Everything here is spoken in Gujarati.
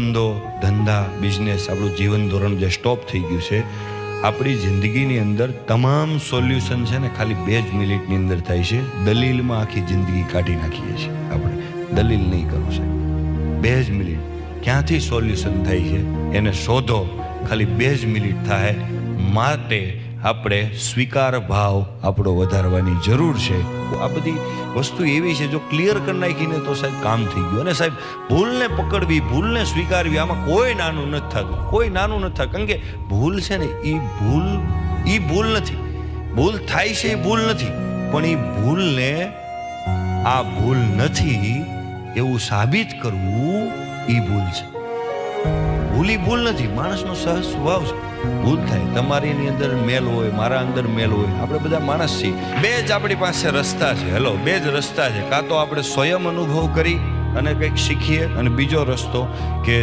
ધંધો ધંધા બિઝનેસ આપણું જીવન ધોરણ જે સ્ટોપ થઈ ગયું છે, આપણી જિંદગીની અંદર તમામ સોલ્યુશન છે ને ખાલી 2 જ મિનિટની અંદર થાય છે. દલીલમાં આખી જિંદગી કાઢી નાખીએ છીએ આપણે. દલીલ નહીં કરો સાહેબ, 2 જ મિનિટ ક્યાંથી સોલ્યુશન થાય છે એને શોધો. ખાલી 2 જ મિનિટ થાય. માટે આપણે સ્વીકાર ભાવ આપણો વધારવાની જરૂર છે. આ બધી વસ્તુ એવી છે, જો ક્લિયર કરી નાખીને તો સાહેબ કામ થઈ ગયું. અને સાહેબ ભૂલને પકડવી, ભૂલને સ્વીકારવી, આમાં કોઈ નાનું નથી થતું, કોઈ નાનું નથી થતું. કારણ કે ભૂલ છે ને એ ભૂલ નથી. ભૂલ થાય છે એ ભૂલ નથી, પણ એ ભૂલને આ ભૂલ નથી એવું સાબિત કરવું એ ભૂલ છે. ભૂલ નથી, માણસનો સહજ સ્વભાવ છે. ભૂલ થાય, તમારીની અંદર મેલ હોય, મારા અંદર મેલ હોય, આપણે બધા માણસ છીએ. 2 જ આપણી પાસે રસ્તા છે. હેલો, 2 જ રસ્તા છે. કાં તો આપણે સ્વયં અનુભવ કરી અને કંઈક શીખીએ, અને બીજો રસ્તો કે